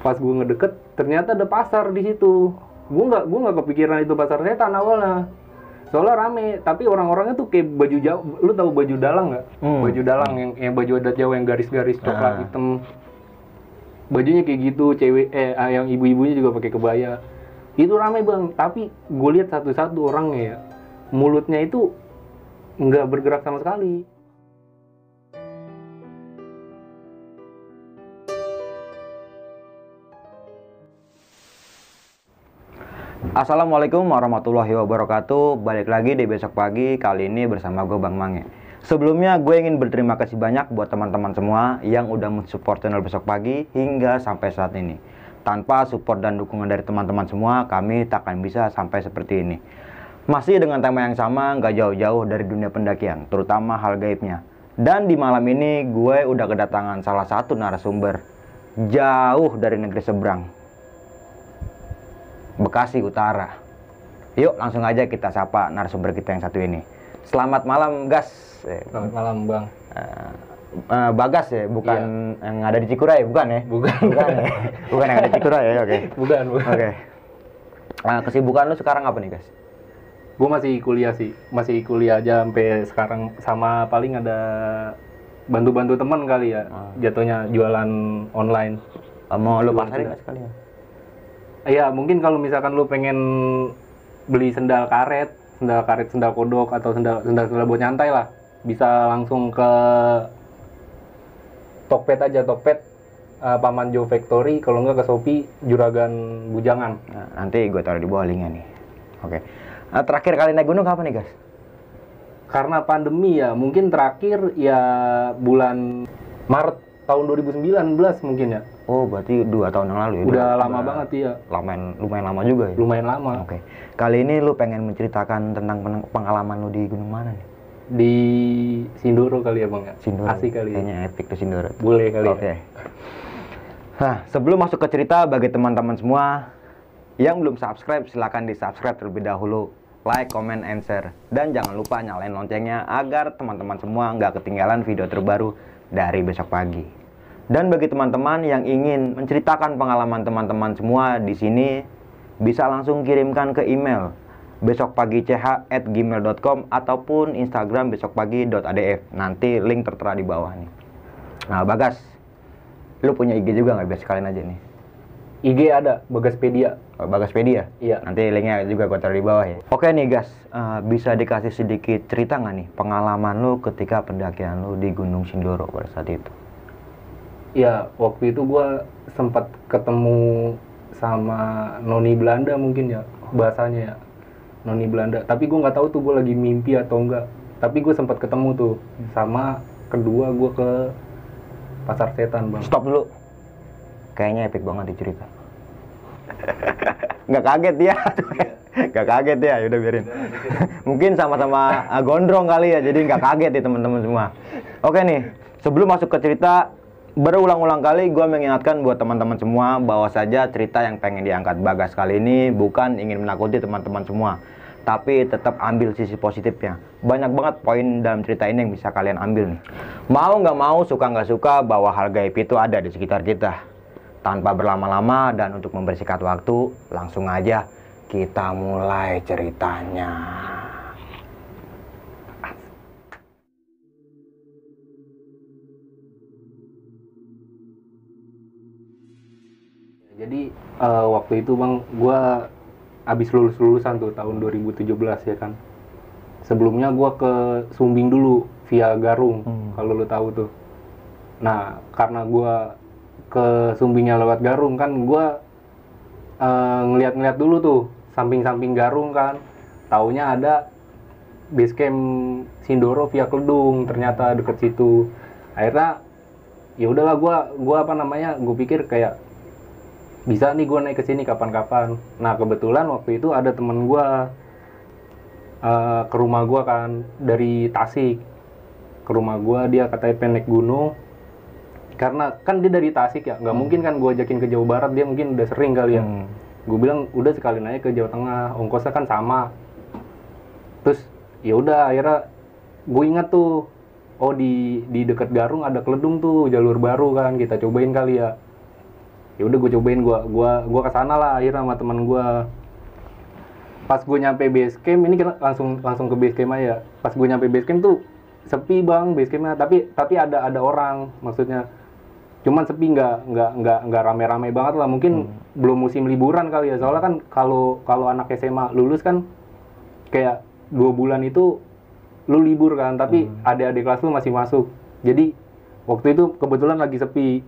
Pas gue ngedeket, ternyata ada pasar di situ. Gue nggak kepikiran itu pasar setan awalnya. Soalnya rame, tapi orang-orangnya tuh kayak baju Jawa. Lu tahu baju dalang nggak? Baju dalang yang baju adat Jawa yang garis-garis coklat hitam. Bajunya kayak gitu, yang ibu-ibunya juga pakai kebaya. Itu rame bang, tapi gue lihat satu-satu orangnya ya, mulutnya itu nggak bergerak sama sekali. Assalamualaikum warahmatullahi wabarakatuh. Balik lagi di Besok Pagi, kali ini bersama gue Bang Mange. Sebelumnya gue ingin berterima kasih banyak buat teman-teman semua yang udah mensupport channel Besok Pagi hingga sampai saat ini. Tanpa support dan dukungan dari teman-teman semua, kami tak akan bisa sampai seperti ini. Masih dengan tema yang sama, gak jauh-jauh dari dunia pendakian, terutama hal gaibnya. Dan di malam ini gue udah kedatangan salah satu narasumber jauh dari negeri seberang, Bekasi Utara. Yuk langsung aja kita sapa narasumber kita yang satu ini. Selamat malam Gas. Selamat malam Bang. Bagas ya, bukan yang ada di Cikura ya, bukan ya? Bukan. Bukan ya? Bukan yang ada di Cikura ya, oke. Bukan. Oke. Kesibukan lu sekarang apa nih Gas? Gue masih kuliah sih, masih kuliah aja sampai sekarang, sama paling ada bantu-bantu teman kali ya, jatuhnya jualan online. Mau lu pasarin nggak sekalian? Iya, mungkin kalau misalkan lu pengen beli sendal karet, sendal kodok atau sendal buat nyantai lah, bisa langsung ke Tokped aja, Tokped Paman Jo Factory, kalau nggak ke Shopee Juragan Bujangan. Nah, nanti gue taruh di bawah linknya nih. Oke. Terakhir kali naik gunung kapan nih Gas? Karena pandemi ya, mungkin terakhir ya bulan Maret tahun 2019 mungkin ya. Oh, berarti 2 tahun yang lalu ya? Udah lama banget ya. Lumayan lama juga ya? Lumayan lama. Oke. Kali ini lu pengen menceritakan tentang pengalaman lu di gunung mana nih? Di Sindoro kali ya Bang ya? Sindoro. Asik kali ya? Kayaknya epic tuh Sindoro. Boleh kali ya? Oke. Nah, sebelum masuk ke cerita, bagi teman-teman semua yang belum subscribe, silahkan di subscribe terlebih dahulu. Like, comment, and share. Dan jangan lupa nyalain loncengnya agar teman-teman semua nggak ketinggalan video terbaru dari Besok Pagi. Dan bagi teman-teman yang ingin menceritakan pengalaman teman-teman semua di sini, bisa langsung kirimkan ke email besokpagi.ch@gmail.com ataupun Instagram besokpagi.adf. Nanti link tertera di bawah nih. Nah, Bagas, lu punya IG juga nggak? Biar sekalian aja nih. IG ada, Bagaspedia. Bagaspedia? Iya. Nanti linknya juga gue taruh di bawah ya. Oke nih Gas, bisa dikasih sedikit cerita nggak nih pengalaman lu ketika pendakian lu di Gunung Sindoro pada saat itu? Ya, waktu itu gue sempat ketemu sama Noni Belanda mungkin ya, bahasanya ya. Noni Belanda. Tapi gue nggak tahu tuh gue lagi mimpi atau enggak. Tapi gue sempat ketemu tuh. Sama kedua gue ke Pasar Setan Bang. Stop dulu. Kayaknya epic banget dicerita. Nggak kaget ya? Nggak kaget ya? Yaudah biarin. Mungkin sama-sama gondrong kali ya, jadi nggak kaget ya teman-teman semua. Oke nih, sebelum masuk ke cerita, berulang-ulang kali gue mengingatkan buat teman-teman semua bahwa saja cerita yang pengen diangkat Bagas kali ini bukan ingin menakuti teman-teman semua, tapi tetap ambil sisi positifnya. Banyak banget poin dalam cerita ini yang bisa kalian ambil nih. Mau nggak mau, suka nggak suka, bahwa hal gaib itu ada di sekitar kita. Tanpa berlama-lama dan untuk membersihkan waktu, langsung aja kita mulai ceritanya. Jadi waktu itu Bang, gue abis lulusan tuh tahun 2017 ya kan. Sebelumnya gue ke Sumbing dulu via Garung, kalau lo tahu tuh. Nah, karena gue ke Sumbingnya lewat Garung kan, gue ngeliat-ngeliat dulu tuh samping-samping Garung kan. Taunya ada base camp Sindoro via Kledung, ternyata deket situ. Akhirnya ya udahlah, gue pikir kayak bisa nih gue naik ke sini kapan-kapan. Nah, kebetulan waktu itu ada temen gue ke rumah gue kan, dari Tasik ke rumah gue. Dia katanya pengen naik gunung, karena kan dia dari Tasik ya, nggak mungkin kan gue ajakin ke Jawa Barat, dia mungkin udah sering kali ya. Gue bilang udah sekalian aja ke Jawa Tengah, ongkosnya kan sama. Terus ya udah, akhirnya gue ingat tuh, oh di dekat Garung ada Kledung tuh, jalur baru kan, kita cobain kali ya. Ya udah gue cobain, gue kesana lah akhirnya sama teman gue. Pas gue nyampe base camp, ini kita langsung ke base camp aja. Pas gue nyampe base camp tuh sepi bang base campnya, tapi ada orang, maksudnya cuman sepi, nggak rame-rame banget lah, mungkin belum musim liburan kali ya, soalnya kan kalau anak SMA lulus kan kayak 2 bulan itu lu libur kan, tapi adik-adik kelas lu masih masuk, jadi waktu itu kebetulan lagi sepi.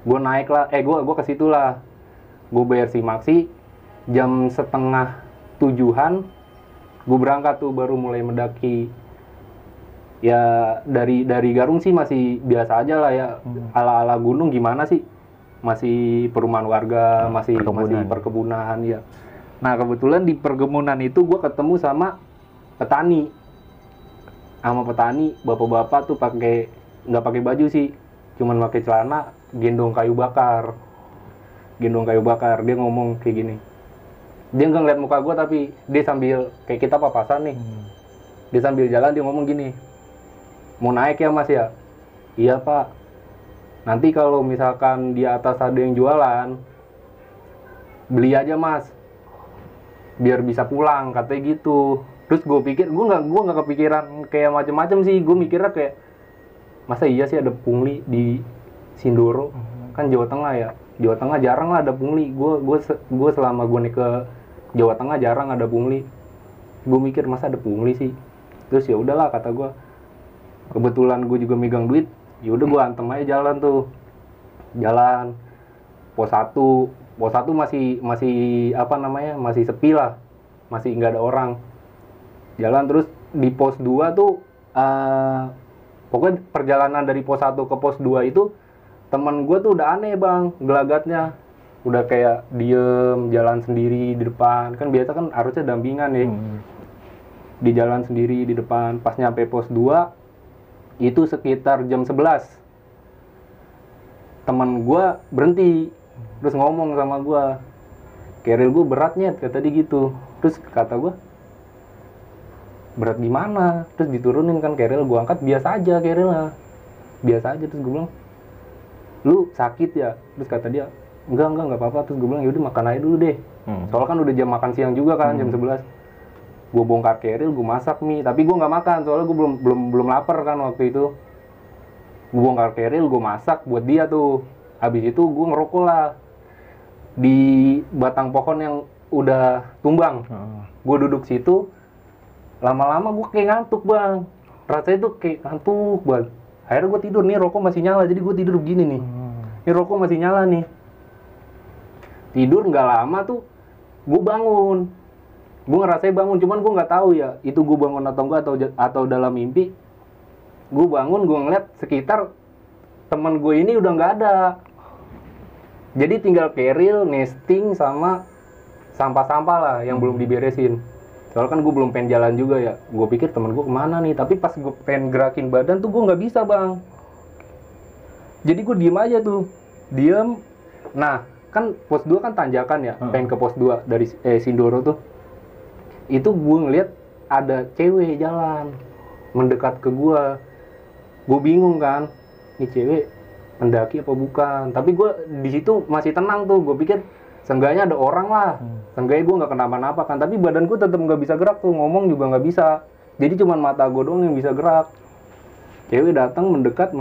Gue naik lah, gue ke situ lah, gue bayar simaksi jam 6:30-an, gue berangkat tuh baru mulai mendaki. Ya dari Garung sih masih biasa aja lah ya, ala gunung gimana sih, masih perumahan warga, masih perkebunan ya. Nah kebetulan di perkebunan itu gue ketemu sama petani, bapak-bapak tuh nggak pakai baju sih, cuman pakai celana, gendong kayu bakar. Dia ngomong kayak gini, dia nggak ngeliat muka gue tapi dia sambil kayak kita papasan nih, dia sambil jalan dia ngomong gini, mau naik ya mas ya? Iya pak, nanti kalau misalkan di atas ada yang jualan, beli aja mas, biar bisa pulang, katanya gitu. Terus gue pikir, gue nggak kepikiran kayak macem-macem sih, gue mikirnya kayak, masa iya sih ada pungli di Sindoro? Kan Jawa Tengah ya, Jawa Tengah jarang lah ada pungli. Gue selama gue nih ke Jawa Tengah jarang ada pungli. Gue mikir masa ada pungli sih. Terus ya udahlah kata gue, kebetulan gue juga megang duit, ya udah gue antem aja jalan pos 1 masih apa namanya, masih sepi lah, masih nggak ada orang. Jalan terus di pos 2 tuh pokoknya perjalanan dari pos 1 ke pos 2 itu teman gue tuh udah aneh bang gelagatnya, udah kayak diem jalan sendiri di depan, kan biasa kan harusnya dampingan ya. Di jalan sendiri di depan. Pas nyampe pos 2 itu sekitar jam 11, teman gue berhenti terus ngomong sama gue, keril gue beratnya kata dia gitu. Terus kata gue, berat gimana? Terus diturunin kan keril, gue angkat biasa aja kerilnya, biasa aja. Terus gue bilang, lu sakit ya? Terus kata dia, enggak apa-apa. Terus gue bilang, yaudah makan aja dulu deh, soalnya kan udah jam makan siang juga kan, jam 11. Gue bongkar keril, gue masak mie, tapi gue nggak makan soalnya gue belum lapar kan waktu itu. Gue bongkar keril, gue masak buat dia tuh. Habis itu gue ngerokok lah di batang pohon yang udah tumbang. Gue duduk situ, lama-lama gue kayak ngantuk bang, rasanya tuh kayak ngantuk banget. Akhirnya gue tidur nih, rokok masih nyala, jadi gue tidur begini nih. Ini rokok masih nyala nih. Tidur nggak lama tuh, gue bangun. Gue ngerasain bangun, cuman gue nggak tahu ya itu gue bangun atau enggak, atau dalam mimpi. Gue bangun, gue ngeliat sekitar teman gue ini udah nggak ada. Jadi tinggal keril, nesting, sama sampah-sampah lah yang belum diberesin. Soalnya kan gue belum pengen jalan juga ya. Gue pikir teman gue kemana nih, tapi pas gue pengen gerakin badan tuh gue nggak bisa bang. Jadi gue diem aja tuh, diem. Nah kan pos 2 kan tanjakan ya, pengen ke pos 2 dari Sindoro tuh. Itu gue ngeliat ada cewek jalan mendekat ke gue. Gue bingung kan, ini cewek pendaki apa bukan? Tapi gue di situ masih tenang tuh. Gue pikir seenggaknya ada orang lah, seenggaknya gue nggak kenapa-napa kan. Tapi badan gue tetap nggak bisa gerak tuh, ngomong juga nggak bisa. Jadi cuma mata gue doang yang bisa gerak. Cewek datang mendekat.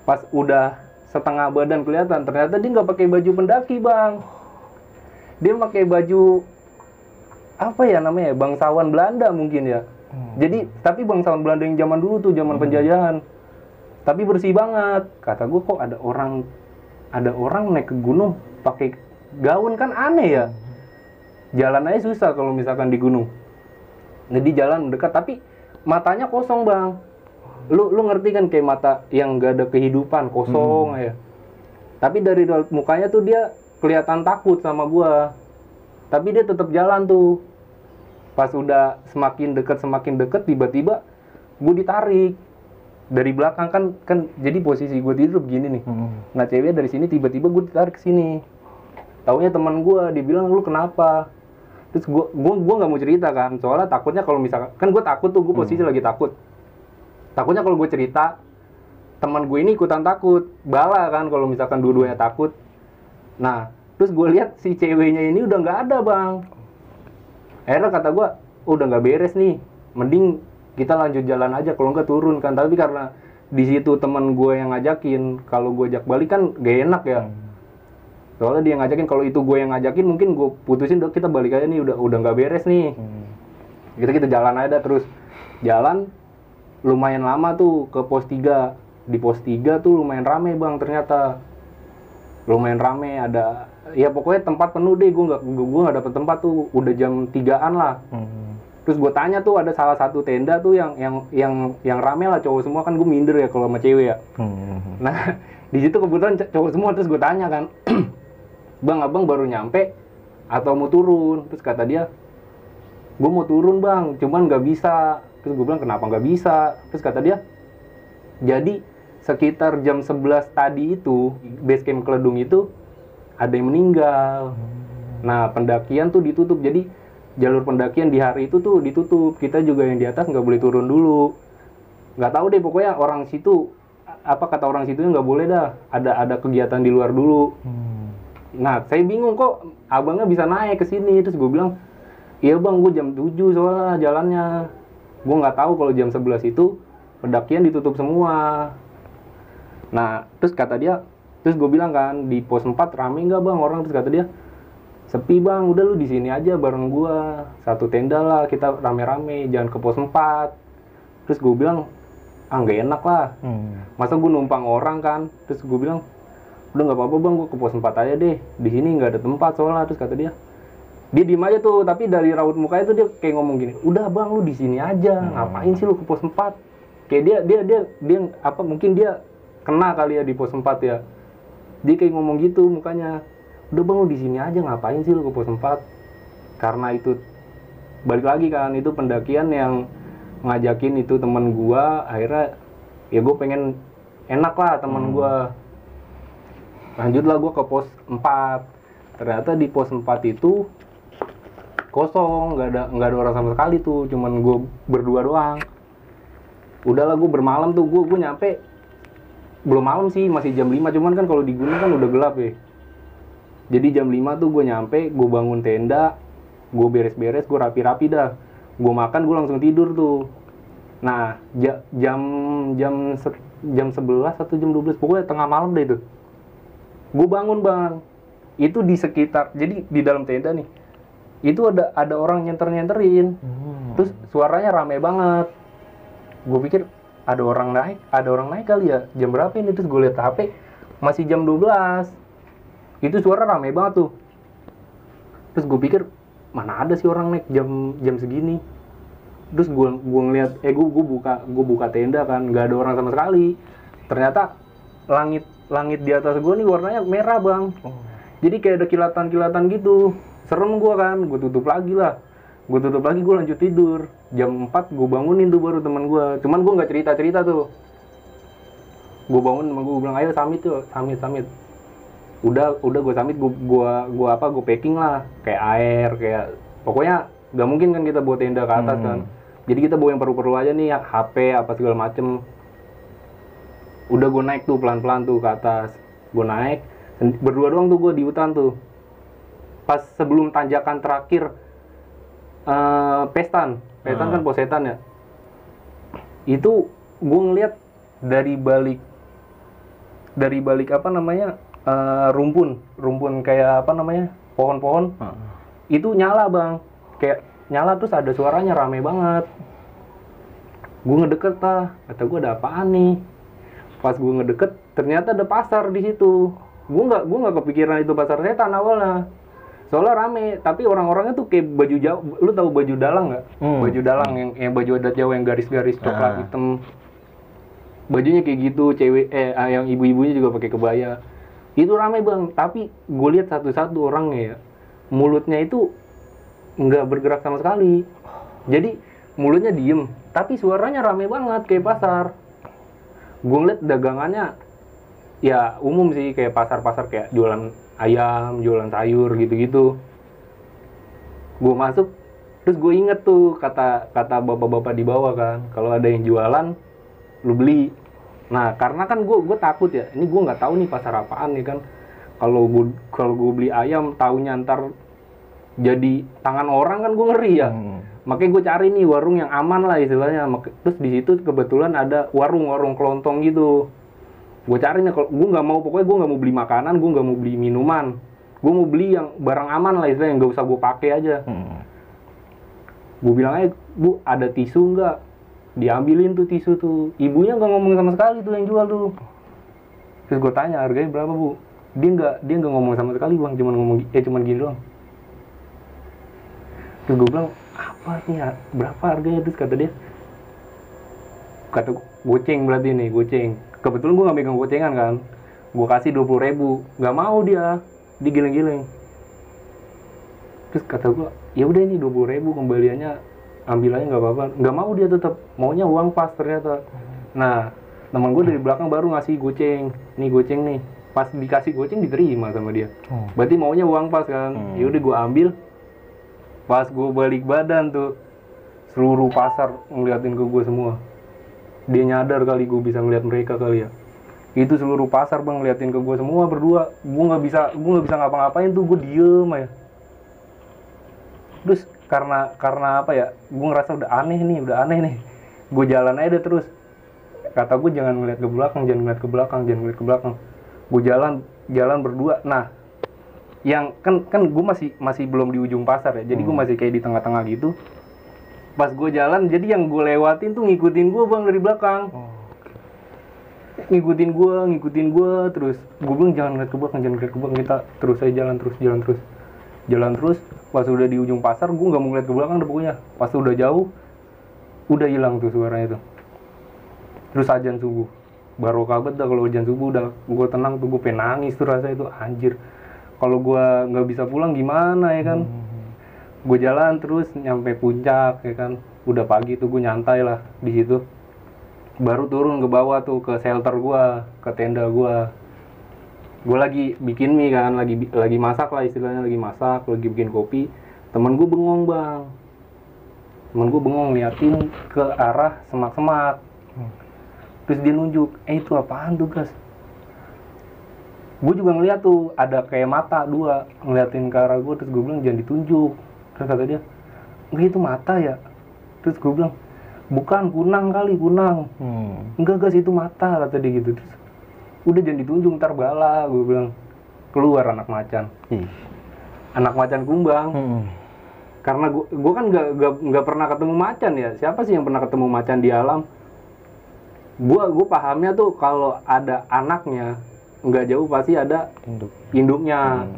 Pas udah setengah badan kelihatan, ternyata dia nggak pakai baju pendaki bang. Dia pakai baju apa ya namanya, bangsawan Belanda mungkin ya. Jadi tapi bangsawan Belanda yang zaman dulu tuh, zaman penjajahan. Tapi bersih banget. Kata gue, kok ada orang naik ke gunung pakai gaun, kan aneh ya. Jalan aja susah kalau misalkan di gunung. Jadi jalan mendekat tapi matanya kosong bang. Lu ngerti kan kayak mata yang gak ada kehidupan, kosong ya. Tapi dari mukanya tuh dia kelihatan takut sama gue. Tapi dia tetap jalan tuh. Pas udah semakin dekat tiba-tiba gue ditarik dari belakang kan jadi posisi gue tidur begini nih. Nah cewek dari sini tiba-tiba gue ditarik ke sini. Taunya teman gue, dia bilang lu kenapa? Terus gue nggak mau cerita kan, soalnya takutnya kalau misalkan, kan gue takut tuh, gue posisi lagi takut. Takutnya kalau gue cerita, teman gue ini ikutan takut, bala kan kalau misalkan dua-duanya takut. Nah, terus gue lihat si ceweknya ini udah nggak ada bang. Akhirnya kata gue, udah nggak beres nih, mending kita lanjut jalan aja, kalau nggak turun kan. Tapi karena di situ teman gue yang ngajakin, kalau gue ajak balik kan gak enak ya. Soalnya dia ngajakin, kalau itu gue yang ngajakin mungkin gue putusin, udah kita balik aja nih, udah nggak beres nih. Kita jalan aja terus jalan lumayan lama tuh ke pos 3. Di pos 3 tuh lumayan rame bang, ternyata lumayan rame, ada ya pokoknya tempat penuh deh. Gue nggak dapet tempat tuh, udah jam 3-an lah. Terus gue tanya tuh, ada salah satu tenda tuh yang rame lah, cowok semua kan. Gue minder ya kalau sama cewek ya. Nah di situ kebetulan cowok semua. Terus gue tanya kan, bang abang baru nyampe atau mau turun? Terus kata dia, gue mau turun bang, cuman nggak bisa. Terus gue bilang kenapa nggak bisa? Terus kata dia, jadi sekitar jam 11 tadi itu base camp Keledung itu ada yang meninggal. Nah pendakian tuh ditutup, jadi jalur pendakian di hari itu tuh ditutup. Kita juga yang di atas nggak boleh turun dulu. Nggak tahu deh, pokoknya orang situ, apa kata orang situ nggak boleh dah, ada kegiatan di luar dulu. Nah saya bingung, kok abangnya bisa naik ke sini? Terus gue bilang, iya bang, gue jam 7 soalnya jalannya. Gue nggak tahu kalau jam 11 itu pendakian ditutup semua. Nah terus kata dia, terus gue bilang kan, di pos 4 rame nggak bang orang? Terus kata dia, sepi bang, udah lu di sini aja bareng gue, satu tenda lah, kita rame-rame, jangan ke pos 4. Terus gue bilang, ah nggak enak lah, masa gue numpang orang kan. Terus gue bilang, udah nggak apa-apa bang, gue ke pos 4 aja deh, di sini nggak ada tempat soalnya. Terus kata dia diem aja tuh, tapi dari raut mukanya tuh dia kayak ngomong gini, udah bang lu di sini aja, ngapain sih lu ke pos 4? Kayak dia apa, mungkin dia kena kali ya di pos 4 ya. Dia kayak ngomong gitu mukanya, udah bang lu di sini aja, ngapain sih lu ke pos 4? Karena itu balik lagi kan, itu pendakian yang ngajakin itu teman gua. Akhirnya ya gue pengen enak lah teman gua. Lanjutlah gua ke pos 4. Ternyata di pos 4 itu kosong, nggak ada orang sama sekali tuh, cuman gue berdua doang. Udahlah gue bermalam tuh, gue nyampe belum malam sih, masih jam 5, cuman kan kalau di gunung kan udah gelap ya. Jadi jam 5 tuh gue nyampe, gue bangun tenda, gue beres-beres, gue rapi-rapi dah, gue makan, gue langsung tidur tuh. Nah jam 11 atau jam 12, pokoknya tengah malam deh itu, gue bangun bang. Itu di sekitar, jadi di dalam tenda nih, itu ada orang nyenterin. Terus suaranya rame banget. Gue pikir ada orang naik kali ya. Jam berapa ini? Terus gue lihat HP, masih jam 12. Itu suara rame banget tuh. Terus gue pikir, mana ada sih orang naik jam segini? Terus gue ngeliat, gue buka tenda kan, nggak ada orang sama sekali. Ternyata langit di atas gue nih warnanya merah bang. Jadi kayak ada kilatan-kilatan gitu. Serem gue kan, gue tutup lagi, gue lanjut tidur. Jam 4 gue bangunin tuh baru teman gue. Cuman gue nggak cerita tuh. Gue bangun, teman gue bilang, ayo samit. Udah gue samit, gue packing lah, kayak air, kayak pokoknya nggak mungkin kan kita bawa tenda ke atas kan. Jadi kita bawa yang perlu aja nih, HP apa segala macem. Udah gue naik tuh pelan-pelan tuh ke atas. Gue naik, berdua doang tuh gue di hutan tuh. Pas sebelum tanjakan terakhir Pestan kan Posetan ya. Itu gue ngeliat dari balik apa namanya, rumpun kayak apa namanya, pohon-pohon. Itu nyala bang, kayak nyala, terus ada suaranya rame banget. Gue ngedeket lah, kata gue ada apaan nih. Pas gue ngedeket, ternyata ada pasar di situ. Gue nggak kepikiran itu pasar setan awalnya. Soalnya rame, tapi orang-orangnya tuh kayak baju Jawa. Lu tahu baju dalang nggak? Baju dalang yang baju adat Jawa yang garis-garis coklat hitam. Bajunya kayak gitu, yang ibu-ibunya juga pakai kebaya. Itu rame bang, tapi gue lihat satu-satu orangnya ya, mulutnya itu nggak bergerak sama sekali. Jadi mulutnya diem, tapi suaranya rame banget kayak pasar. Gue ngeliat dagangannya ya umum sih, kayak pasar-pasar, kayak jualan ayam, jualan sayur gitu-gitu. Gue masuk, terus gue inget tuh kata bapak-bapak di bawah kan, kalau ada yang jualan, lu beli. Nah karena kan gue takut ya, ini gue nggak tahu nih pasar apaan nih kan. kalau gue beli ayam taunya ntar jadi tangan orang kan gue ngeri ya. Makanya gue cari nih warung yang aman lah istilahnya. Terus di situ kebetulan ada warung kelontong gitu. Gue cari nih, kalau gue nggak mau, pokoknya gue nggak mau beli makanan, gue nggak mau beli minuman. Gue mau beli yang barang aman lah istilahnya, yang nggak usah gue pakai aja. Gue bilang aja, Bu, ada tisu nggak? Diambilin tuh tisu tuh. Ibunya nggak ngomong sama sekali tuh yang jual tuh. Terus gue tanya harganya berapa, Bu? Dia nggak ngomong sama sekali, Bang. Cuman gini doang. Terus gue bilang, apa nih, berapa harganya? Terus kata goceng berarti nih, goceng. Kebetulan gue nggak megang gocengan kan. Gue kasih 20.000, nggak mau dia giling-giling. Terus kata gue, ya udah ini 20.000 kembaliannya, ambil aja nggak apa-apa. Nggak mau dia, tetap maunya uang pas ternyata. Nah, teman gue dari belakang baru ngasih goceng, nih goceng nih. Pas dikasih goceng diterima sama dia. Berarti maunya uang pas kan. Ya udah gue ambil. Pas gue balik badan tuh, seluruh pasar ngeliatin ke gue semua. Dia nyadar kali gue bisa ngeliat mereka kali ya. Itu seluruh pasar, Bang, ngeliatin ke gue semua berdua. Gue nggak bisa ngapa-ngapain tuh, gue diem aja. Terus karena apa ya, gue ngerasa udah aneh nih. Gue jalan aja deh terus. Kata gue jangan ngeliat ke belakang. Gue jalan berdua. Nah, yang kan gue masih belum di ujung pasar ya, jadi gue masih kayak di tengah-tengah gitu. Pas gue jalan, jadi yang gue lewatin tuh ngikutin gue, Bang, dari belakang. Ngikutin gue terus. Gue bilang jangan ngeliat ke belakang, kita terus aja jalan terus. Pas udah di ujung pasar, gue nggak mau ngeliat ke belakang deh pokoknya. Pas udah jauh, udah hilang tuh suaranya tuh. Terus azan subuh, barokah banget dah kalau azan subuh. Udah gue tenang tuh, gue pengen nangis tuh rasanya tuh, anjir. Kalau gue nggak bisa pulang gimana ya kan? Gue jalan terus nyampe puncak ya kan. Udah pagi tuh gue nyantai lah di situ. Baru turun ke bawah tuh ke shelter gue, ke tenda gue. Gue lagi bikin mie kan, lagi masak lah istilahnya, lagi bikin kopi. Temen gue bengong, Bang. Liatin ke arah semak-semak. Terus dia nunjuk, itu apaan tuh, Gas? Gue juga ngeliat tuh, ada kayak mata dua ngeliatin ke arah gue. Terus gue bilang jangan ditunjuk. Terus kata dia, enggak itu mata ya? Terus gue bilang, bukan, kunang. Enggak, Gas, itu mata, kata dia gitu. Terus, udah jangan ditunjuk, ntar bala. Gue bilang, keluar anak macan. Anak macan kumbang. Karena gue kan nggak pernah ketemu macan ya. Siapa sih yang pernah ketemu macan di alam? Gue pahamnya tuh kalau ada anaknya, nggak jauh pasti ada induknya.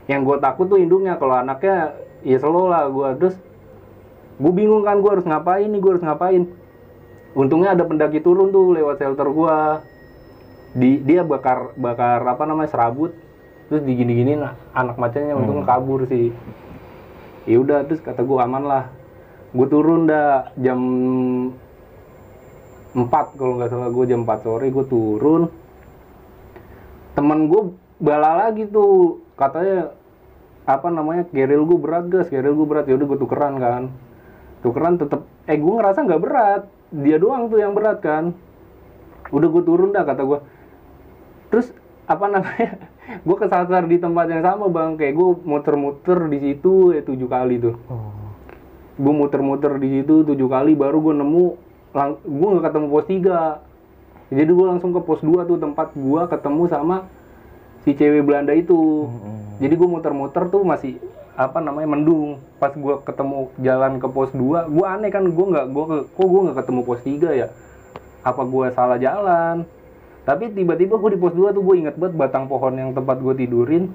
Yang gue takut tuh induknya. Kalau anaknya ya slow lah gue. Terus gue bingung kan, gue harus ngapain. Untungnya ada pendaki turun tuh lewat shelter gue. Dia bakar apa namanya, serabut. Terus digini-giniin anak macannya, untungnya kabur sih. Ya udah, terus kata gue aman lah. Gue turun dah jam 4 kalau nggak salah, gue jam 4 sore gue turun. Temen gue bala lagi tuh, katanya apa namanya, keril gue berat, Gas. Ya udah gue tukeran tetep. Gue ngerasa nggak berat, dia doang tuh yang berat kan. Udah gue turun dah, kata gue. Terus apa namanya, gue kesasar di tempat yang sama, Bang. Kayak gue muter-muter di situ 7 kali tuh. Gue muter-muter di situ 7 kali baru gue nemu. Gue nggak ketemu pos 3. Jadi gue langsung ke pos 2 tuh, tempat gue ketemu sama si cewek Belanda itu. Jadi gue muter-muter tuh masih apa namanya, mendung. Pas gue ketemu jalan ke pos 2, gue aneh kan, gue nggak ketemu pos 3 ya? Apa gue salah jalan? Tapi tiba-tiba gue di pos 2 tuh, gue inget banget batang pohon yang tempat gue tidurin.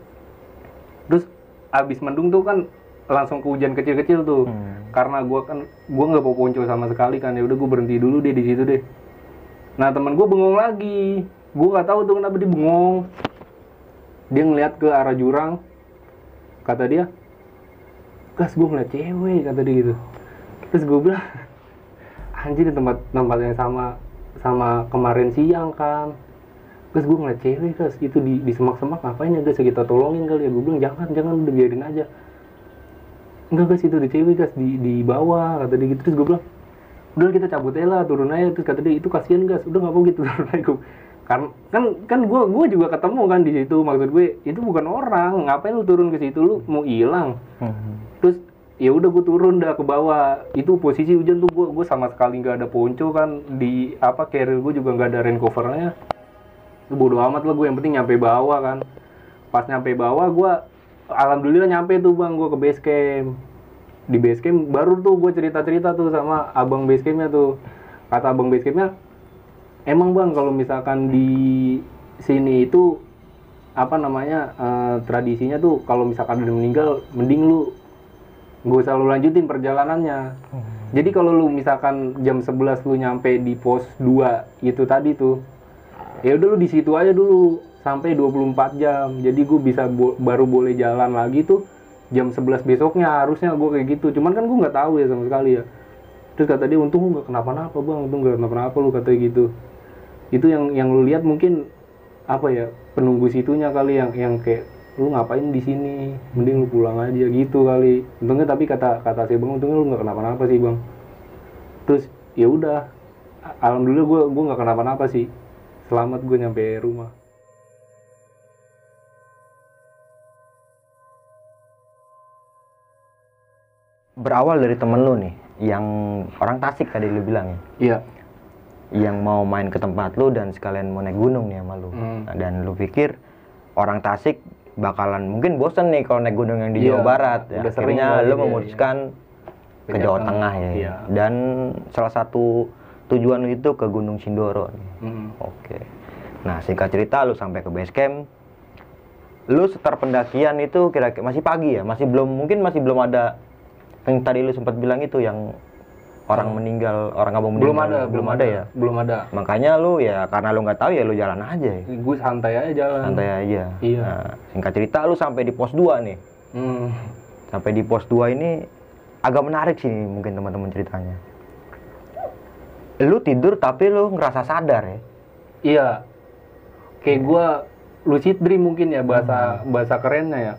Terus abis mendung tuh kan langsung ke hujan kecil-kecil tuh. Karena gue nggak bawa ponco sama sekali kan. Ya udah gue berhenti dulu deh di situ deh. Nah, teman gue bengong lagi. Gue nggak tahu tuh kenapa dia bengong. Dia ngeliat ke arah jurang. Kata dia, Gas, gue ngeliat cewek, kata dia gitu. Terus gue bilang, anjir, di tempat yang sama kemarin siang kan. Gas, gue ngeliat cewek, Gas, itu di semak-semak, ngapain ya, Gas, kita tolongin kali ya. Gue bilang jangan udah biarin aja. Enggak, Gas, itu ada cewek, Gas, di bawah, kata dia gitu. Terus gue bilang, udah kita cabut aja lah, turun aja. Terus kata dia, itu kasihan, Gas, udah nggak apa gitu, turun aja. kan gue juga ketemu kan di situ, maksud gue itu bukan orang, ngapain lu turun ke situ, lu mau hilang. Terus ya udah gue turun dah ke bawah, itu posisi hujan tuh gue sama sekali nggak ada ponco kan, di apa carrier gue juga nggak ada rain covernya. Bodo amat lah gue, yang penting nyampe bawah kan. Pas nyampe bawah gue alhamdulillah nyampe tuh bang, gue ke base camp. Di base camp baru tuh gue cerita tuh sama abang base campnya tuh, kata abang base campnya, emang bang kalau misalkan di sini itu apa namanya tradisinya tuh kalau misalkan ada meninggal mending lu nggak usah lu lanjutin perjalanannya. Jadi kalau lu misalkan jam 11 lu nyampe di pos 2 itu tadi tuh, ya udah lu di situ aja dulu sampai 24 jam. Jadi gue bisa baru boleh jalan lagi tuh jam 11 besoknya, harusnya gue kayak gitu. Cuman kan gue nggak tahu ya sama sekali ya. Terus kata dia, untung lu nggak kenapa-napa bang, untung nggak kenapa-napa lu, katanya gitu. Itu yang lu lihat mungkin apa ya, penunggu situnya kali yang kayak lu ngapain di sini, mending lu pulang aja gitu kali. Untungnya, tapi kata si bang, untungnya lu nggak kenapa-napa sih bang. Terus ya udah, alhamdulillah gue nggak kenapa-napa sih, selamat gue nyampe rumah. Berawal dari temen lu nih, yang orang Tasik tadi lu bilang ya? Iya. Yang mau main ke tempat lu dan sekalian mau naik gunung nih sama lu. Dan lu pikir orang Tasik bakalan mungkin bosen nih kalau naik gunung yang di Jawa Barat. Ya, akhirnya lu memutuskan ke Jawa Tengah ya. Iya. Dan salah satu tujuan lu itu ke Gunung Sindoro nih. Oke. Nah, singkat cerita lu sampai ke base camp. Lu start pendakian itu kira-kira masih pagi ya? Masih belum ada yang tadi lu sempat bilang itu yang orang meninggal, orang abang meninggal. Belum ada ya? Belum ada. Makanya lu ya, karena lu nggak tahu ya lu jalan aja ya? Gue santai aja jalan. Santai aja? Iya. Nah, singkat cerita lu sampai di pos 2 nih. Sampai di pos 2 ini agak menarik sih mungkin teman-teman ceritanya. Lu tidur tapi lu ngerasa sadar ya? Iya. Kayak gue lucid dream mungkin ya, bahasa kerennya ya.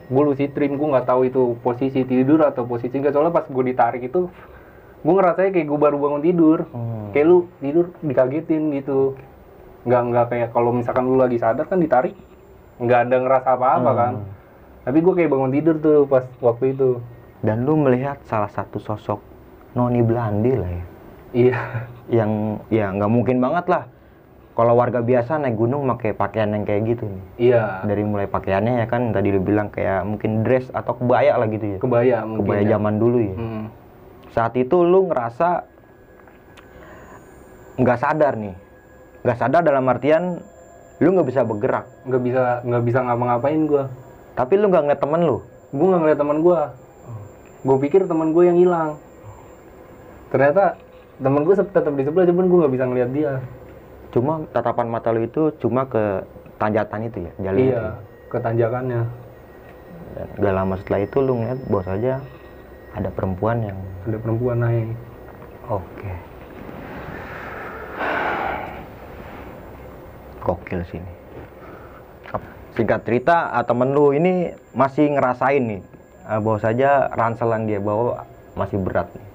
Gue lucid dream, gue nggak tahu itu posisi tidur atau posisi enggak, soalnya pas gue ditarik itu gue ngerasanya kayak gue baru bangun tidur. Kayak lu tidur dikagetin gitu, nggak kayak kalau misalkan lu lagi sadar kan ditarik nggak ada ngerasa apa-apa kan. Tapi gue kayak bangun tidur tuh pas waktu itu. Dan lu melihat salah satu sosok Noni Belandi lah ya? Iya. Yang ya nggak mungkin banget lah kalau warga biasa naik gunung pakai pakaian yang kayak gitu nih. Iya. Dari mulai pakaiannya ya kan tadi lu bilang kayak mungkin dress atau kebaya lah gitu ya. Kebaya mungkin. Kebaya zaman dulu ya. Saat itu lu ngerasa nggak sadar nih. Nggak sadar dalam artian lu nggak bisa bergerak. Nggak bisa ngapa-ngapain gua. Tapi lu nggak ngeliat temen lu? Gua nggak ngeliat temen gua. Gua pikir temen gua yang hilang. Ternyata temen gua tetap di sebelah, cuman gua nggak bisa ngeliat dia. Cuma tatapan mata lu itu cuma ke tanjakan itu ya, jalan itu. Iya, ke tanjakannya. Dan gak lama setelah itu lu ngeliat bahwa saja ada perempuan naik. Oke. Gokil sini. Singkat cerita, temen lu ini masih ngerasain nih bahwa saja ranselan dia bawa masih berat nih.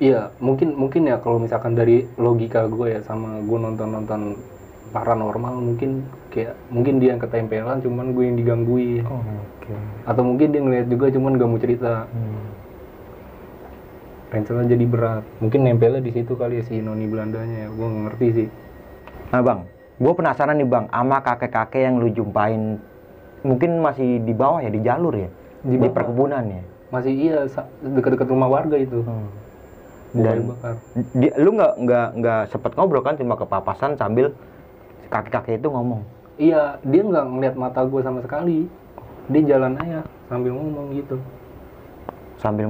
Iya, mungkin ya kalau misalkan dari logika gue ya, sama gue nonton paranormal, mungkin dia yang ketempelan, cuman gue yang digangguin. Atau mungkin dia ngeliat juga, cuman gak mau cerita. Ranselnya jadi berat. Mungkin nempelnya di situ kali ya si Noni Belandanya ya, gue nggak ngerti sih. Nah bang, gue penasaran nih bang, sama kakek-kakek yang lu jumpain, mungkin masih di bawah ya, di jalur ya, di perkebunan ya. Masih iya, dekat-dekat rumah warga itu. Dan lu nggak sempet ngobrol kan, cuma kepapasan sambil kakek-kakek itu ngomong? Iya, dia nggak ngeliat mata gue sama sekali. Dia jalan aja sambil ngomong gitu. Sambil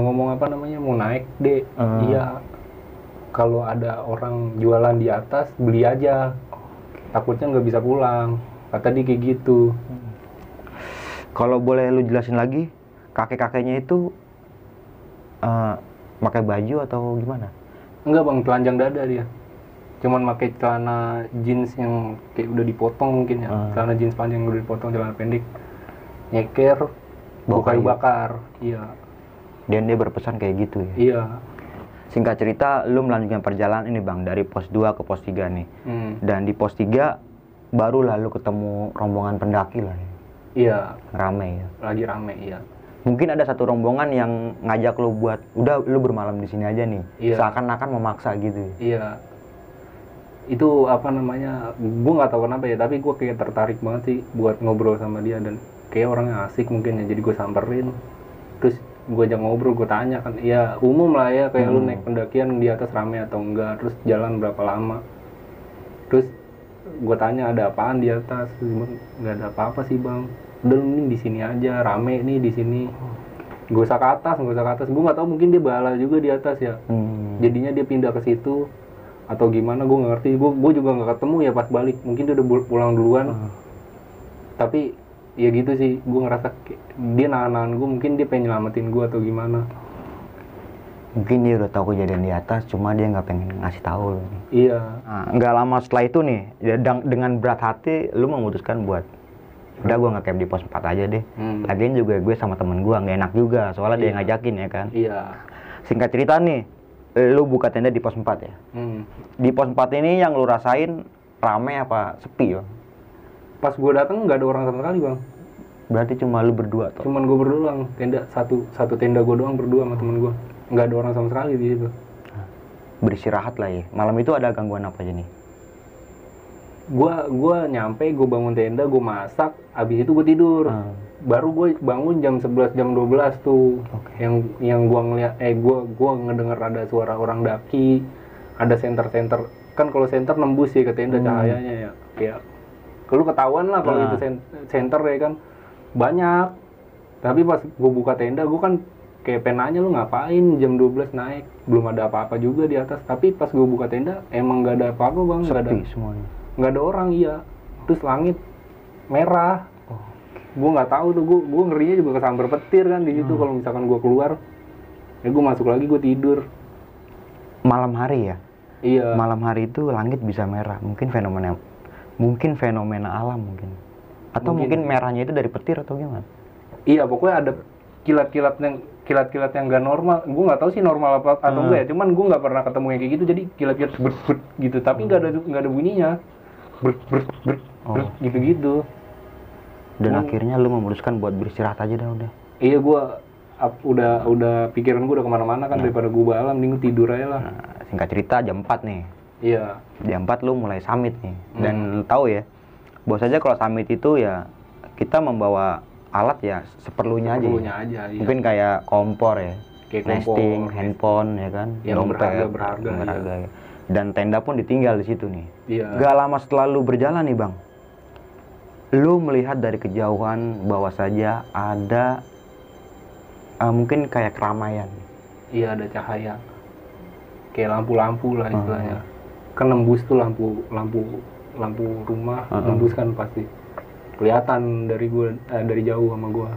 ngomong apa namanya, mau naik deh. Iya, kalau ada orang jualan di atas beli aja, takutnya nggak bisa pulang, kata dia kayak gitu. Kalau boleh lu jelasin lagi, kakek-kakeknya itu pakai baju atau gimana? Enggak bang, telanjang dada dia. Cuman pakai celana jeans yang kayak udah dipotong mungkin ya. Celana jeans panjang yang udah dipotong, celana pendek. Nyeker, bawa kayu bakar. Iya. Dan dia berpesan kayak gitu ya? Iya. Singkat cerita, lu melanjutkan perjalanan ini bang, dari pos 2 ke pos 3 nih. Dan di pos 3, barulah lu ketemu rombongan pendaki lah ya. Iya. Rame ya. Lagi rame, iya. Mungkin ada satu rombongan yang ngajak lu buat, udah lu bermalam di sini aja nih. Iya. Seakan-akan memaksa gitu. Iya. Itu apa namanya, gue nggak tahu kenapa ya, tapi gue kayak tertarik banget sih buat ngobrol sama dia, dan kayak orangnya asik mungkin ya, jadi gue samperin. Terus gue ajak ngobrol, gue tanya kan, ya umum lah ya, kayak lu naik pendakian di atas rame atau enggak, terus jalan berapa lama. Terus gue tanya ada apaan di atas, nggak ada apa-apa sih bang, udah lu nih di sini aja, rame nih di sini. Gue usah ke atas, gue nggak tahu, mungkin dia bala juga di atas ya. Jadinya dia pindah ke situ atau gimana, gue nggak ngerti. Gue juga nggak ketemu ya pas balik, mungkin dia udah pulang duluan. Tapi ya gitu sih, gue ngerasa dia nahan gue, mungkin dia pengen nyelamatin gue atau gimana. Mungkin dia udah tahu kejadian di atas, cuma dia nggak pengen ngasih tahu. Iya. Nah, nggak lama setelah itu nih, ya, dengan berat hati, lu memutuskan buat, udah gue nggak camp di pos 4 aja deh. Lagian juga gue sama temen gue nggak enak juga, soalnya dia yang ngajakin ya kan. Iya. Singkat cerita nih, lu buka tenda di pos 4 ya. Di pos 4 ini yang lu rasain rame apa sepi bang? Pas gue datang nggak ada orang sama sekali bang. Berarti cuma lu berdua toh? Cuman gue berdua doang, tenda satu tenda gue doang berdua sama temen gue. Nggak ada orang sama sekali di situ. Beristirahat lah ya. Malam itu ada gangguan apa aja nih? Gue nyampe, gue bangun tenda, gue masak, abis itu gue tidur. Baru gue bangun jam 11, jam 12 tuh. Yang gue ngeliat, gue ngedenger ada suara orang daki, ada senter. Kan kalau senter nembus ya ke tenda cahayanya ya. Kayak kalau ketahuan lah kalau itu center ya kan, banyak. Tapi pas gue buka tenda, gue kan kayak penanya, lu ngapain jam 12 naik, belum ada apa-apa juga di atas. Tapi pas gue buka tenda emang nggak ada apa-apa bang, nggak ada semuanya, nggak ada orang. Iya, terus langit merah. Gue nggak tahu tuh, gue ngerinya juga kesambar petir kan di situ. Kalau misalkan gue keluar, ya gue masuk lagi, gue tidur. Malam hari ya? Iya. Malam hari itu langit bisa merah, mungkin fenomena alam mungkin. Atau mungkin merahnya itu dari petir atau gimana? Iya, pokoknya ada kilat-kilat yang nggak normal. Gue nggak tahu sih normal apa atau enggak ya. Cuman gue nggak pernah ketemu yang kayak gitu. Jadi kilat-kilat ber gitu, tapi nggak ada bunyinya. Ber gitu. Dan akhirnya lu memutuskan buat beristirahat aja dah udah. Iya, gue udah pikiran gue udah kemana-mana kan, daripada gue balam, mending tidur aja lah. Nah, singkat cerita jam 4 nih. Iya. Jam 4 lu mulai summit nih. Dan lu tahu ya, bahwa saja kalau summit itu ya kita membawa alat ya seperlunya aja. Iya. Mungkin kayak kompor ya, kayak nesting, handphone ya kan, yang dompet, berharga ya. Dan tenda pun ditinggal di situ nih. Iya. Gak lama setelah lu berjalan nih bang, lu melihat dari kejauhan bahwa saja ada mungkin kayak keramaian. Iya, ada cahaya, kayak lampu-lampu lah istilahnya. Kan nembus tuh lampu rumah, nembus kan pasti kelihatan dari jauh sama gua.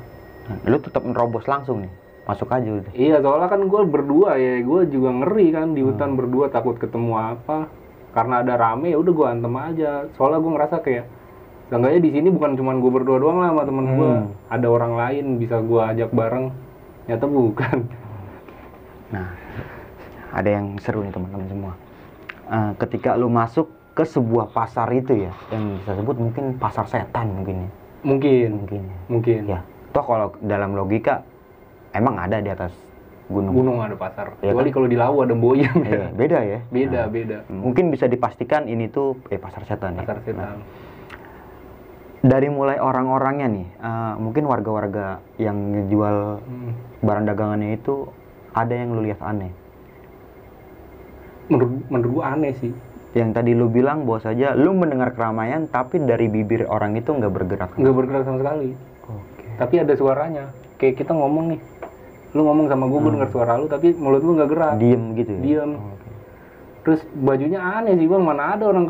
Lu tetap nerobos langsung nih, masuk aja udah. Iya, soalnya kan gua berdua ya, gua juga ngeri kan di hutan berdua, takut ketemu apa. Karena ada rame, ya udah gua antem aja. Soalnya gua ngerasa kayak seenggaknya di sini bukan cuma gua berdua doang lah sama temen gua, ada orang lain bisa gua ajak bareng. Nyata bukan. Nah, ada yang seru nih teman-teman semua. Ketika lu masuk ke sebuah pasar itu ya, yang bisa sebut mungkin pasar setan mungkin ya. Mungkin. Ya. Toh kalau dalam logika emang ada di atas gunung. Gunung ada pasar. Ya Kecuali kan? kalau di Lawu ada boyang. Iya, beda ya. Beda. Mungkin bisa dipastikan ini tuh pasar setan ya. Pasar setan. Dari mulai orang-orangnya nih, mungkin warga-warga yang ngejual barang dagangannya itu ada yang lu lihat aneh. Menurut gua aneh sih. Yang tadi lu bilang bahwa saja lu mendengar keramaian tapi dari bibir orang itu nggak bergerak. Nggak bergerak sama sekali. Tapi ada suaranya. Kayak kita ngomong nih, lu ngomong sama gua dengar suara lu, tapi mulut lu nggak gerak. Diem gitu ya? Diem. Terus bajunya aneh sih bang, mana ada orang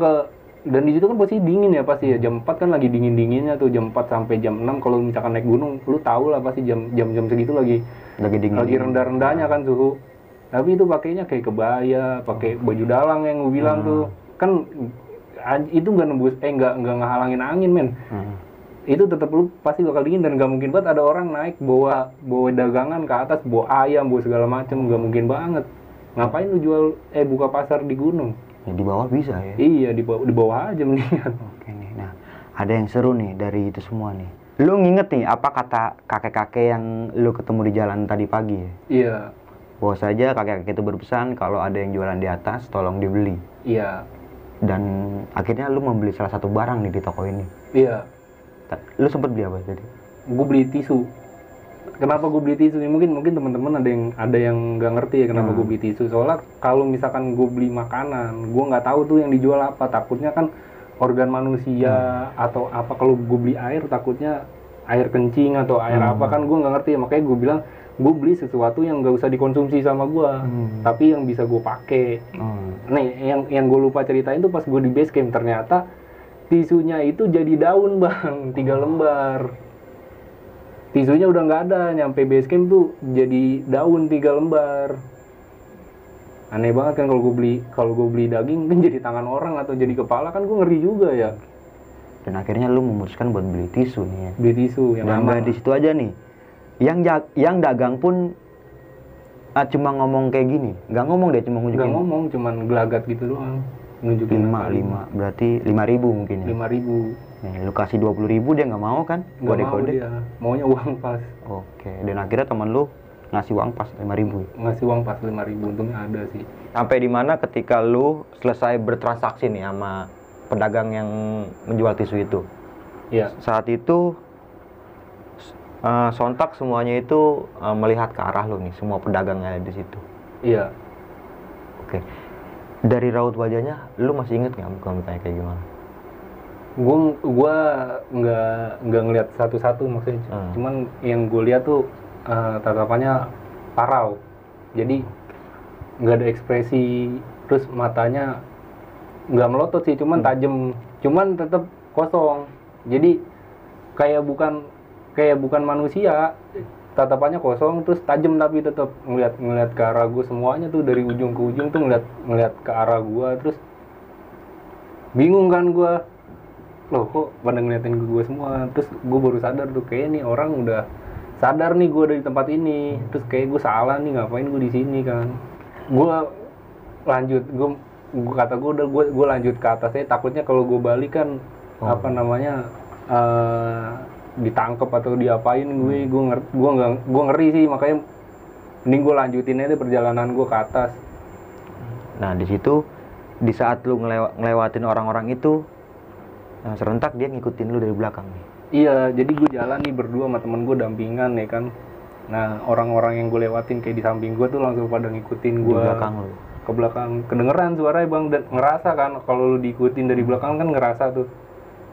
dan di situ kan pasti dingin ya pasti ya, jam 4 kan lagi dingin-dinginnya tuh, jam 4 sampai jam 6 kalau misalkan naik gunung, lu tahu lah pasti jam segitu lagi dingin. Lagi rendah-rendahnya kan suhu. Tapi itu pakainya kayak kebaya, pakai baju dalang yang gue bilang tuh. Kan itu nggak nembus, nggak ngehalangin angin men. Itu tetap lu pasti bakal dingin, dan nggak mungkin banget ada orang naik bawa dagangan ke atas, bawa ayam, bawa segala macem, nggak mungkin banget. Ngapain lu jual buka pasar di gunung? Ya, di bawah bisa ya. Iya, di bawah aja mendingan. Oke nih. Nah, ada yang seru nih dari itu semua nih. Lu nginget nih apa kata kakek-kakek yang lu ketemu di jalan tadi pagi ya? Iya. Bahwa saja kakek-kakek itu berpesan kalau ada yang jualan di atas tolong dibeli. Iya. Dan akhirnya lu membeli salah satu barang nih di toko ini. Iya. Lu sempet beli apa tadi? Gue beli tisu. Kenapa gue beli tisu? Mungkin teman-teman ada yang nggak ngerti ya kenapa gue beli tisu. Soalnya kalau misalkan gue beli makanan, gue nggak tahu tuh yang dijual apa. Takutnya kan organ manusia atau apa. Kalau gue beli air, takutnya air kencing atau air apa, kan gue nggak ngerti. Makanya gue bilang gue beli sesuatu yang nggak usah dikonsumsi sama gue, tapi yang bisa gue pakai. Nih yang gue lupa ceritain tuh pas gue di base camp, ternyata tisunya itu jadi daun bang, 3 lembar. Tisunya udah nggak ada, nyampe base camp tuh jadi daun 3 lembar. Aneh banget kan kalau gue beli daging kan jadi tangan orang atau jadi kepala, kan gue ngeri juga ya. Dan akhirnya lu memutuskan buat beli tisu nih ya. Beli tisu yang dan aman. di situ aja nih. Yang dagang pun cuma ngomong kayak gini, nggak ngomong deh, cuma nunjukin. Nggak ngomong, cuman gelagat gitu doang. Nunjukin 5, berarti 5.000 mungkin ya. 5.000. Nih, lu kasih 20.000 dia nggak mau kan? Nggak mau dia, maunya uang pas. Oke, dan akhirnya teman lu ngasih uang pas 5.000. Ngasih uang pas 5.000, untungnya ada sih. Sampai di mana ketika lu selesai bertransaksi nih sama pedagang yang menjual tisu itu? Iya. Saat itu sontak semuanya itu melihat ke arah lu nih, semua pedagang yang ada di situ. Iya. Oke. Dari raut wajahnya, lu masih inget nggak mukanya kayak gimana? Gua nggak ngelihat satu-satu maksudnya. Cuman yang gue lihat tuh tatapannya parau. Jadi nggak ada ekspresi, terus matanya nggak melotot sih, cuman tajam, cuman tetap kosong. Jadi kayak bukan manusia, tatapannya kosong terus tajam, tapi tetap ngeliat ke arah gue. Semuanya tuh dari ujung ke ujung tuh ngeliat ke arah gue. Terus bingung kan gue, loh kok pada ngeliatin gue semua. Terus gue baru sadar tuh, kayak nih orang udah sadar nih gue ada di tempat ini. Terus kayak gue salah nih, ngapain gue di sini kan. Gue lanjut, gue lanjut ke atasnya. Takutnya kalau gue balik kan ditangkap atau diapain. Gue ngeri sih, makanya mending gue lanjutin aja perjalanan gue ke atas. Nah di situ, di saat lu ngelewatin orang-orang itu, serentak dia ngikutin lu dari belakang nih. Iya, jadi gue jalan nih berdua sama temen gue dampingan ya kan. Nah orang-orang yang gue lewatin kayak di samping gue tuh langsung pada ngikutin gue. Di belakang lu? Ke belakang, kedengeran suaranya bang, dan ngerasa kan kalau lu diikutin dari belakang kan ngerasa tuh.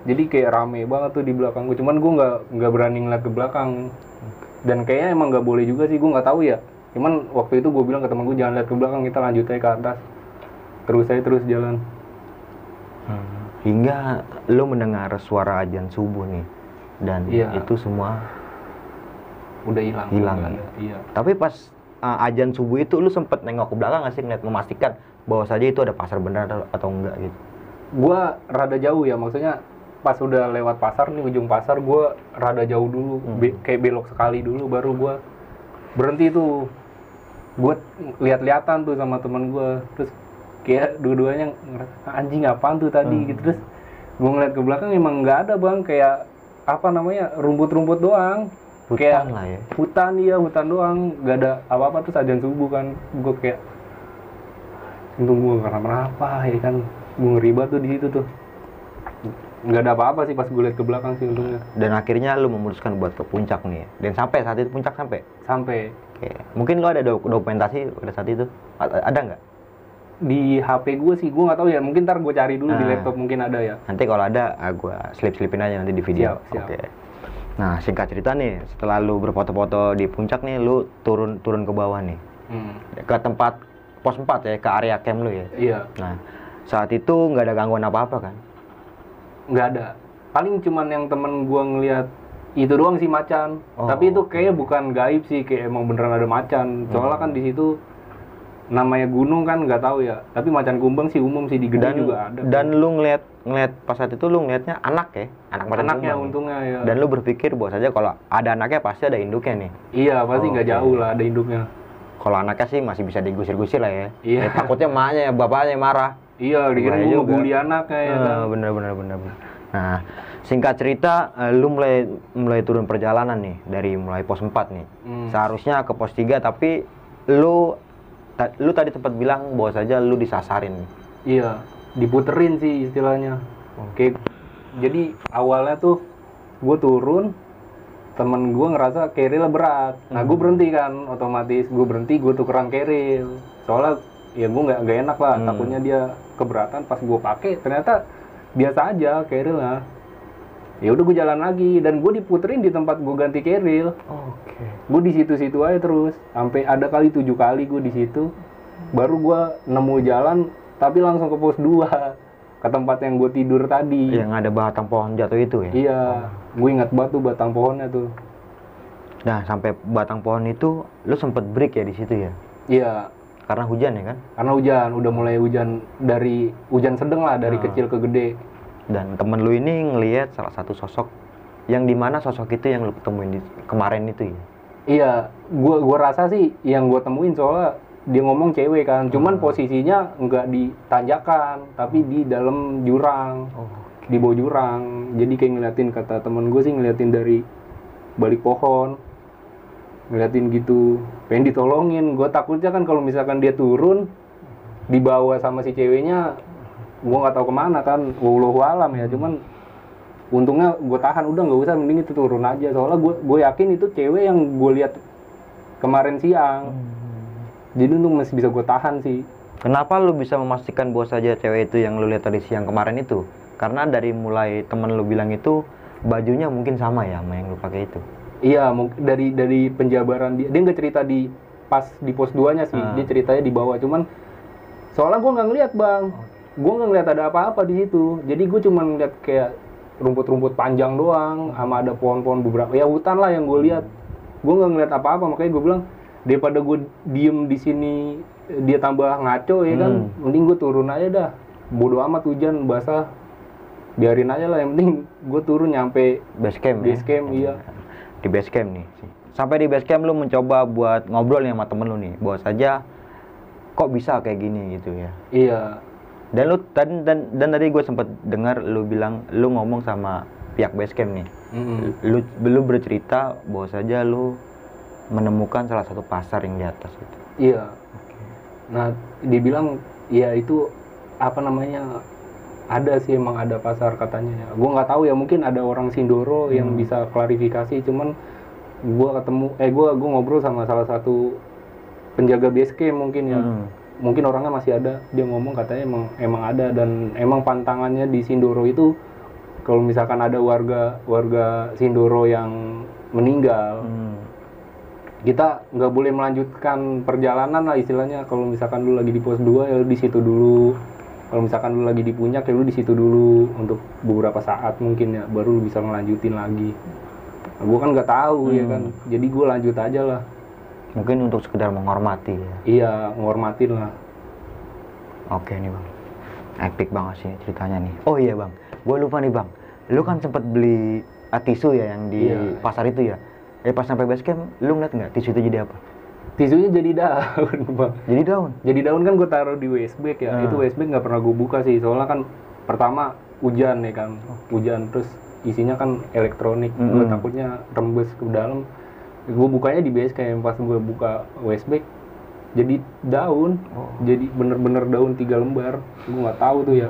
Jadi kayak rame banget tuh di belakang gue. Cuman gue nggak berani ngeliat ke belakang. Dan kayaknya emang nggak boleh juga sih, gue nggak tahu ya. Cuman waktu itu gue bilang ke temen gue, jangan lihat ke belakang, kita lanjut aja ke atas. Terus jalan. Hingga lo mendengar suara azan subuh nih, dan itu semua udah hilang kan? Iya. Tapi pas azan subuh itu lo sempet nengok ke belakang nggak sih, ngeliat, memastikan bahwa saja itu ada pasar benar atau enggak gitu? Gua rada jauh ya, maksudnya pas udah lewat pasar nih, ujung pasar, gua rada jauh dulu, kayak belok sekali dulu baru gua berhenti tuh. Gua lihat-lihatan tuh sama teman gua, terus kayak dua-duanya ngerasa anjing apaan tuh tadi gitu. Terus gue ngeliat ke belakang emang nggak ada bang, kayak rumput-rumput doang, hutan kayak lah ya. Hutan doang, nggak ada apa-apa. Terus azan subuh kan, gue kayak untung gue nggak kenapa-napa ya kan. Gue ngeri banget tuh di situ tuh, nggak ada apa-apa sih pas gue liat ke belakang sih untungnya. Dan akhirnya lu memutuskan buat ke puncak nih, dan sampai saat itu puncak sampai. Oke. Mungkin lu ada dokumentasi pada saat itu, ada nggak? Di HP gue sih, gue nggak tahu ya, mungkin ntar gue cari dulu di laptop, mungkin ada ya. Nanti kalau ada, gue slip-slipin aja nanti di video. Siap. Oke. Nah, singkat cerita nih, setelah lu berfoto-foto di puncak nih, lu turun ke bawah nih. Ke tempat pos 4 ya, ke area camp lu ya? Iya. Nah, saat itu nggak ada gangguan apa-apa kan? Nggak ada. Paling cuman yang temen gue ngeliat itu doang sih, macan. Tapi itu kayaknya bukan gaib sih, kayak emang beneran ada macan. Soalnya kan di situ namanya gunung kan, nggak tahu ya. Tapi macan kumbang sih umum sih, di Gede juga ada. Dan lu ngeliat pas saat itu lu ngeliatnya anak macan anaknya kumbang. Untungnya ya. Dan lu berpikir bahwa saja kalau ada anaknya pasti ada induknya nih. Iya, pasti nggak jauh lah ada induknya. Kalau anaknya sih masih bisa digusir-gusir lah ya. Iya. Ya, takutnya emaknya, bapaknya marah. Iya, dikira Bahaya gue juga. ngebully anaknya ya kan. Bener. Nah, singkat cerita, lu mulai turun perjalanan nih dari mulai pos 4 nih. Seharusnya ke pos 3 tapi lu tadi sempat bilang bahwa saja lu disasarin. Iya, diputerin sih istilahnya. Oke. Jadi awalnya tuh gue turun, temen gue ngerasa keril berat. Nah gue berhenti kan, otomatis gue berhenti, gue tukeran keril. Soalnya ya gue nggak enak lah, takutnya dia keberatan. Pas gue pakai ternyata biasa aja kerilnya. Ya udah gue jalan lagi dan gue diputerin di tempat gue ganti keril. Oke. Gue di situ-situ aja terus, sampai ada kali 7 kali gue di situ. Baru gue nemu jalan, tapi langsung ke pos 2 ke tempat yang gue tidur tadi. Yang ada batang pohon jatuh itu ya? Iya, gue ingat banget tuh batang pohonnya tuh. Nah, sampai batang pohon itu, lu sempet break ya di situ ya? Iya. Karena hujan ya kan? Karena hujan, udah mulai hujan dari hujan sedang lah, dari kecil ke gede. Dan temen lu ini ngelihat salah satu sosok yang dimana sosok itu yang lu ketemuin kemarin itu ya? Iya, gue rasa sih yang gue temuin soalnya dia ngomong cewek kan, cuman posisinya nggak di tanjakan, tapi di dalam jurang, di bawah jurang. Jadi kayak ngeliatin, kata temen gue sih ngeliatin dari balik pohon, ngeliatin gitu, pengen ditolongin. Gue takutnya kan kalau misalkan dia turun, dibawa sama si ceweknya, gue nggak tahu kemana kan, wallahu alam ya. Cuman untungnya gue tahan, udah nggak usah, mending itu turun aja. Soalnya gue yakin itu cewek yang gue lihat kemarin siang. Jadi untung masih bisa gue tahan sih. Kenapa lu bisa memastikan bahwa saja cewek itu yang lu lihat tadi siang kemarin itu? Karena dari mulai temen lu bilang itu bajunya mungkin sama ya sama yang lu pakai itu. Iya, dari penjabaran dia nggak cerita di pos 2-nya sih, dia ceritanya di bawah. Cuman soalnya gue nggak ngeliat bang, gue nggak ngeliat ada apa-apa di situ. Jadi gue cuma ngeliat kayak rumput-rumput panjang doang, sama ada pohon-pohon beberapa, ya hutan lah yang gue lihat. Gue nggak ngeliat apa-apa, makanya gue bilang daripada gue diem di sini dia tambah ngaco ya kan, mending gue turun aja dah. Bodo amat hujan basah, biarin aja lah. Yang penting gue turun nyampe base camp. Iya. Di base camp nih. Sampai di base camp lu mencoba buat ngobrol nih sama temen lu nih, bahwa saja kok bisa kayak gini gitu ya. Iya. Dan lu dan tadi gue sempat dengar lu bilang lu ngomong sama pihak base camp nih. Lu bercerita bahwa saja lu menemukan salah satu pasar yang di atas itu. Iya. Nah, dibilang ya itu apa namanya, ada sih, emang ada pasar katanya ya. Gue nggak tahu ya, mungkin ada orang Sindoro yang bisa klarifikasi. Cuman gue gue ngobrol sama salah satu penjaga base camp mungkin ya. Mungkin orangnya masih ada. Dia ngomong katanya emang ada, dan emang pantangannya di Sindoro itu kalau misalkan ada warga Sindoro yang meninggal, kita nggak boleh melanjutkan perjalanan lah istilahnya. Kalau misalkan lu lagi di pos 2 ya lu di situ dulu. Kalau misalkan lu lagi di puncak ya lu di situ dulu untuk beberapa saat mungkin ya, baru lu bisa ngelanjutin lagi. Nah, gue kan nggak tahu ya kan, jadi gue lanjut aja lah. Mungkin untuk sekedar menghormati ya. Iya, nghormatin lah. Oke nih bang, epic banget sih ceritanya nih. Oh iya bang, gue lupa nih bang, lu kan sempat beli tisu ya yang di pasar itu ya. Pas sampai base camp, lu ngeliat nggak tisu itu jadi apa? Tisunya jadi daun bang. Jadi daun? Jadi daun kan gue taruh di waste bag ya. Itu waste bag nggak pernah gue buka sih, soalnya kan pertama hujan ya kan, hujan, terus isinya kan elektronik. Gue takutnya rembes ke dalam. Gue bukanya di base camp. Pas gue buka waste bag, jadi daun. Jadi bener-bener daun 3 lembar. Gue nggak tahu tuh ya.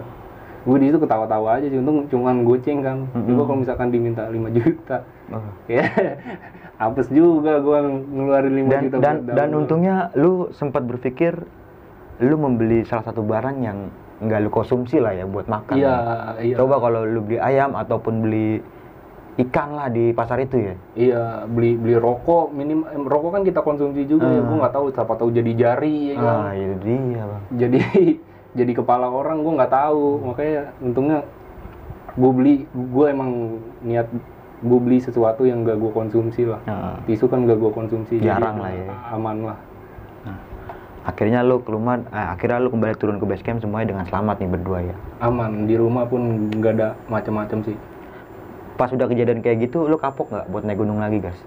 Gue di situ ketawa-tawa aja sih, untung cuman goceng kan. Gue kalau misalkan diminta 5 juta, ya apes juga gue ngeluarin 5 juta. Dan untungnya lu sempat berpikir lu membeli salah satu barang yang nggak lu konsumsi lah ya buat makan. Iya. Coba kalau lu beli ayam ataupun beli ikan lah di pasar itu ya. Iya, beli rokok, rokok kan kita konsumsi juga ya. Gue nggak tahu, siapa tahu jadi jari ya kan. Itu dia bang. Jadi kepala orang, gue nggak tahu. Makanya untungnya gue emang niat gue beli sesuatu yang gak gue konsumsi lah. Tisu kan gak gue konsumsi, jarang jadi lah ya, aman lah. Akhirnya lu kembali turun ke base camp semuanya dengan selamat nih berdua ya. Aman, di rumah pun nggak ada macam-macam sih. Pas udah kejadian kayak gitu, lu kapok nggak buat naik gunung lagi guys?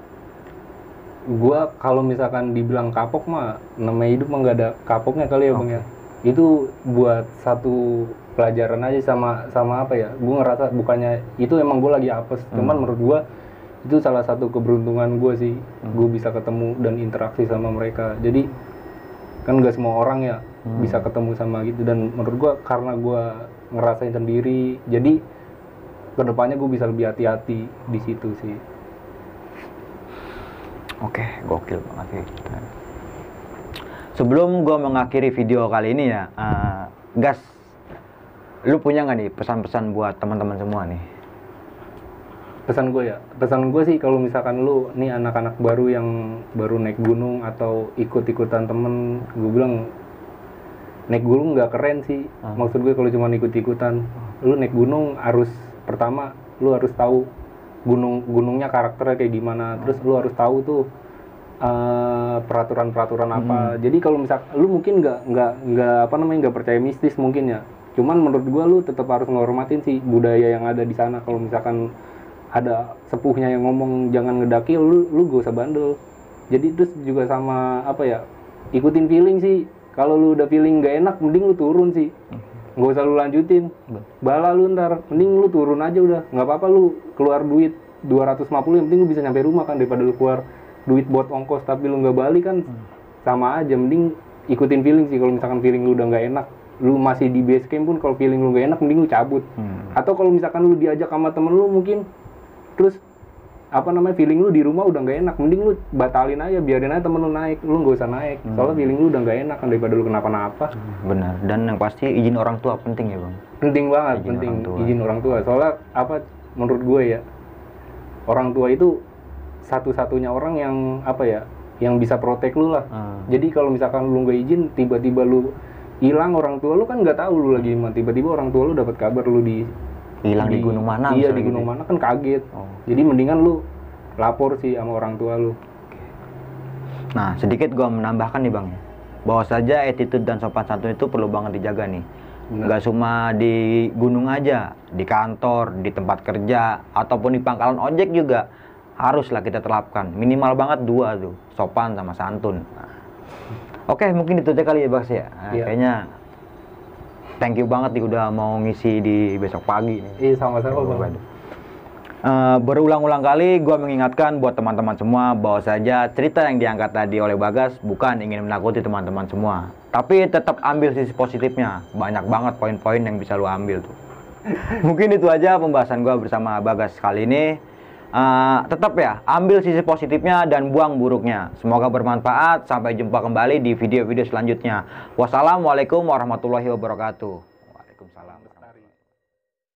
Gua kalau misalkan dibilang kapok mah, namanya hidup mah nggak ada kapoknya kali ya Bang ya. Itu buat satu pelajaran aja sama apa ya, gue ngerasa bukannya itu emang gue lagi apes, cuman menurut gue itu salah satu keberuntungan gue sih, gue bisa ketemu dan interaksi sama mereka. Jadi kan gak semua orang ya bisa ketemu sama gitu, dan menurut gue karena gue ngerasain sendiri, jadi kedepannya gue bisa lebih hati-hati di situ sih. Oke, gokil banget sih. Sebelum gue mengakhiri video kali ini ya, Gas, lu punya nggak nih pesan-pesan buat teman-teman semua nih? Pesan gue sih kalau misalkan lu nih anak-anak baru yang baru naik gunung atau ikut-ikutan temen, gue bilang naik gunung nggak keren sih. Maksud gue kalau cuma ikut-ikutan, lu naik gunung harus pertama lu harus tahu gunungnya karakternya kayak gimana, terus lu harus tahu tuh peraturan-peraturan apa. Jadi kalau misal lu mungkin nggak percaya mistis mungkin ya, cuman menurut gua lu tetap harus menghormatin sih budaya yang ada di sana. Kalau misalkan ada sepuhnya yang ngomong jangan ngedaki, lu gak usah bandel. Jadi terus juga sama apa ya, ikutin feeling sih. Kalau lu udah feeling gak enak, mending lu turun sih, nggak usah lu lanjutin. Bala lu ntar, mending lu turun aja udah. Nggak apa-apa lu keluar duit 250, yang penting lu bisa nyampe rumah kan, daripada lu keluar duit buat ongkos tapi lu nggak balik kan sama aja. Mending ikutin feeling sih. Kalau misalkan feeling lu udah nggak enak, lu masih di base camp pun kalau feeling lu nggak enak, mending lu cabut. Atau kalau misalkan lu diajak sama temen lu mungkin, terus feeling lu di rumah udah nggak enak, mending lu batalin aja, biarin aja temen lu naik, lu nggak usah naik. Soalnya feeling lu udah nggak enak kan, daripada lu kenapa-napa. Benar. Dan yang pasti izin orang tua penting ya Bang. Penting banget, izin orang tua. Soalnya menurut gue ya, orang tua itu satu-satunya orang yang yang bisa protek lu lah. Jadi kalau misalkan lu nggak izin, tiba-tiba lu hilang, orang tua lu kan nggak tahu lu lagi gimana. Tiba-tiba orang tua lu dapat kabar lu hilang di gunung mana? Iya, di gunung mana, kan kaget. Jadi mendingan lu lapor sih sama orang tua lu. Nah, sedikit gua menambahkan nih Bang, bahwa saja attitude dan sopan santun itu perlu banget dijaga nih. Nggak cuma di gunung aja, di kantor, di tempat kerja, ataupun di pangkalan ojek juga haruslah kita terapkan. Minimal banget 2 tuh, sopan sama santun. Oke, mungkin itu aja kali ya Bang ya. Kayaknya thank you banget nih udah mau ngisi di besok pagi. Iya, sama-sama Bang. Berulang-ulang kali gue mengingatkan buat teman-teman semua bahwa saja cerita yang diangkat tadi oleh Bagas bukan ingin menakuti teman-teman semua, tapi tetap ambil sisi positifnya. Banyak banget poin-poin yang bisa lu ambil tuh. Mungkin itu aja pembahasan gue bersama Bagas kali ini. Tetap ya, ambil sisi positifnya dan buang buruknya. Semoga bermanfaat. Sampai jumpa kembali di video-video selanjutnya. Wassalamualaikum warahmatullahi wabarakatuh.